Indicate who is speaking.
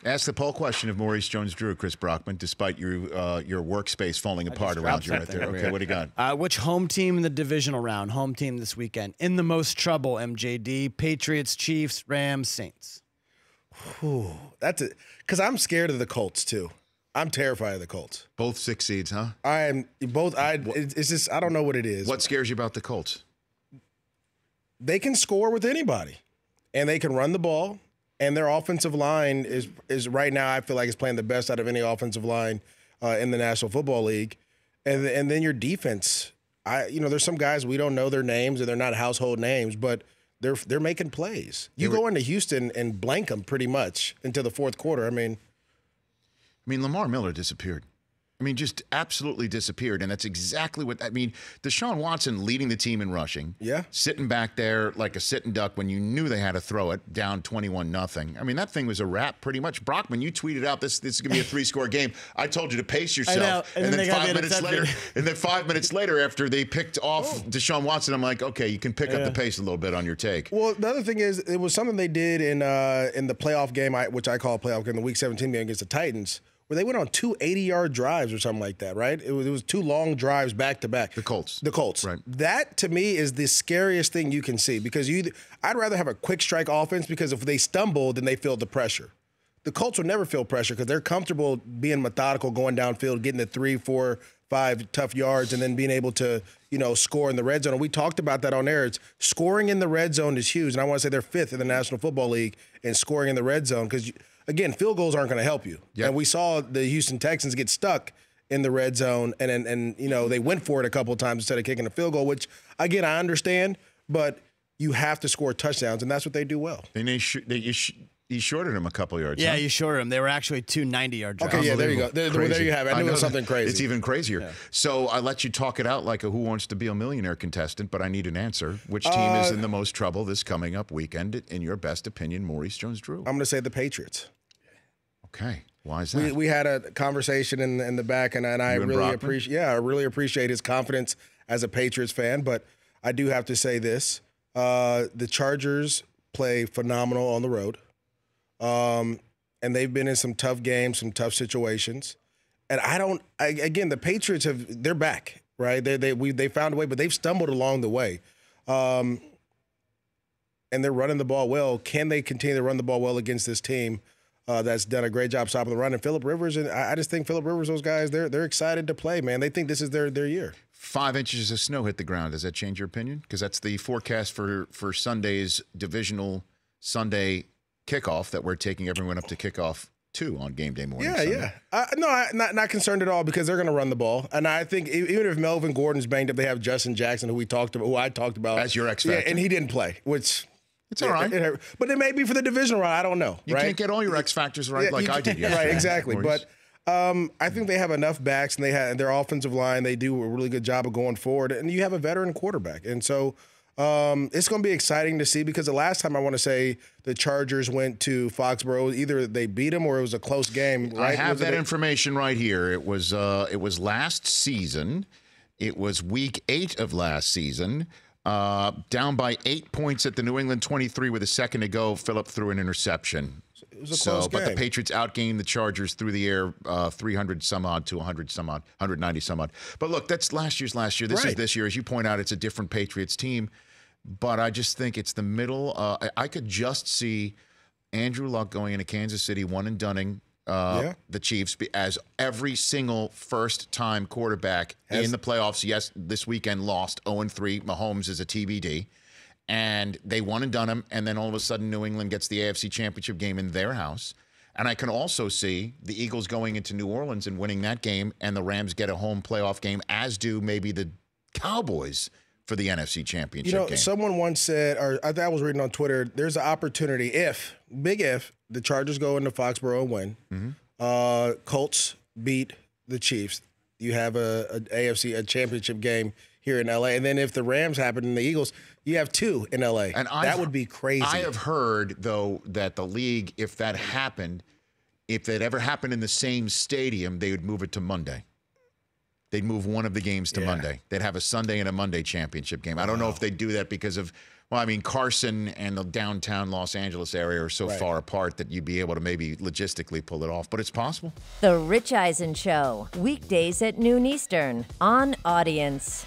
Speaker 1: Ask the poll question of Maurice Jones-Drew, Chris Brockman, despite your workspace falling apart around you right there. Okay, what do you got?
Speaker 2: Which home team in the divisional round, home team this weekend, in the most trouble, MJD? Patriots, Chiefs, Rams, Saints.
Speaker 3: Ooh, that's it. Because I'm scared of the Colts, too. I'm terrified of the Colts.
Speaker 1: Both 6 seeds, huh?
Speaker 3: I am both. It's just, I don't know what it is.
Speaker 1: What scares you about the Colts?
Speaker 3: They can score with anybody, and they can run the ball. And their offensive line is right now, I feel like, is playing the best out of any offensive line in the National Football League. And then your defense, there's some guys we don't know their names, and they're not household names, but they're making plays. You go into Houston and blank them pretty much until the fourth quarter. I mean,
Speaker 1: Lamar Miller disappeared. Just absolutely disappeared. And that's exactly what, Deshaun Watson leading the team in rushing.
Speaker 3: Yeah.
Speaker 1: Sitting back there like a sitting duck when you knew they had to throw it down 21-0. That thing was a wrap pretty much. Brockman, you tweeted out this is going to be a 3-score game. I told you to pace yourself.
Speaker 2: I know. And then
Speaker 1: 5 minutes later after they picked off Deshaun Watson, I'm like, okay, you can pick up the pace a little bit on your take.
Speaker 3: Well, the other thing is, it was something they did in the playoff game, which I call a playoff game, the Week 17 game against the Titans, where they went on 2 80-yard drives or something like that, right? It was 2 long drives back to back.
Speaker 1: The Colts.
Speaker 3: Right. That, to me, is the scariest thing you can see because I'd rather have a quick strike offense because if they stumble, then they feel the pressure. The Colts will never feel pressure because they're comfortable being methodical, going downfield, getting the 3, 4, 5 tough yards, and then being able to, score in the red zone. And we talked about that on air. It's scoring in the red zone is huge, and I want to say they're 5th in the National Football League in scoring in the red zone because again, field goals aren't going to help you.
Speaker 1: Yep.
Speaker 3: And we saw the Houston Texans get stuck in the red zone, and they went for it a couple of times instead of kicking a field goal, which, again, I understand, but you have to score touchdowns, and that's what they do well.
Speaker 1: And you shorted him a couple of yards.
Speaker 2: Yeah,
Speaker 1: huh?
Speaker 2: you shorted him. They were actually 2 90-yard drives.
Speaker 3: Okay, yeah, there you go. There you have it. I knew it was something crazy.
Speaker 1: It's even crazier.
Speaker 3: Yeah.
Speaker 1: So I let you talk it out like a Who Wants to Be a Millionaire contestant, but I need an answer. Which team is in the most trouble this coming up weekend, in your best opinion, Maurice Jones-Drew?
Speaker 3: I'm going to say the Patriots.
Speaker 1: Okay. Why is that?
Speaker 3: We had a conversation in the back, and I really appreciate. Yeah, I really appreciate his confidence as a Patriots fan. But I do have to say this: the Chargers play phenomenal on the road, and they've been in some tough games, some tough situations. And again, the Patriots they're back, right? They found a way, but they've stumbled along the way. And they're running the ball well. Can they continue to run the ball well against this team? That's done a great job stopping the run. And Phillip Rivers, and I just think Phillip Rivers, those guys, they're excited to play, man. They think this is their year.
Speaker 1: 5 inches of snow hit the ground. Does that change your opinion? Because that's the forecast for Sunday's divisional Sunday kickoff that we're taking everyone up to kickoff to on game day morning.
Speaker 3: Yeah. No, I'm not concerned at all because they're going to run the ball. And I think even if Melvin Gordon's banged up, they have Justin Jackson, who I talked about.
Speaker 1: As your X factor.
Speaker 3: Yeah, and he didn't play, which...
Speaker 1: It's all right.
Speaker 3: But it may be for the divisional round. I don't know.
Speaker 1: You can't get all your X factors right I did yesterday.
Speaker 3: Right, exactly. Maurice. But I think they have enough backs, and their offensive line, they do a really good job of going forward. And you have a veteran quarterback. And so it's going to be exciting to see because the last time I want to say the Chargers went to Foxborough, either they beat them or it was a close game. Right?
Speaker 1: I have that information right here. It was last season. It was week 8 of last season. Down by 8 points at the New England 23 with a second to go. Phillip threw an interception.
Speaker 3: It was a close game.
Speaker 1: But the Patriots outgained the Chargers through the air 300 some odd to 100 some odd, 190 some odd. But look, that's last year. This is this year. As you point out, it's a different Patriots team. But I just think it's the middle. I could just see Andrew Luck going into Kansas City, one and dunning the Chiefs as every single first-time quarterback in the playoffs. Yes, this weekend lost 0-3. Mahomes is a TBD. And they won and done him, and then all of a sudden New England gets the AFC Championship game in their house. And I can also see the Eagles going into New Orleans and winning that game, and the Rams get a home playoff game, as do maybe the Cowboys for the NFC Championship game.
Speaker 3: Someone once said, or I was reading on Twitter, there's an opportunity big if, the Chargers go into Foxborough and win. Mm-hmm. Colts beat the Chiefs. You have a championship game here in L.A. And then if the Rams happen and the Eagles, you have 2 in L.A. And that would be crazy.
Speaker 1: I have heard, though, that the league, if that happened, if that ever happened in the same stadium, they would move it to Monday. They'd move one of the games to Monday. They'd have a Sunday and a Monday championship game. I don't know if they'd do that because of Well, I mean, Carson and the downtown Los Angeles area are so far apart that you'd be able to maybe logistically pull it off, but it's possible.
Speaker 4: The Rich Eisen Show, weekdays at noon Eastern on Audience.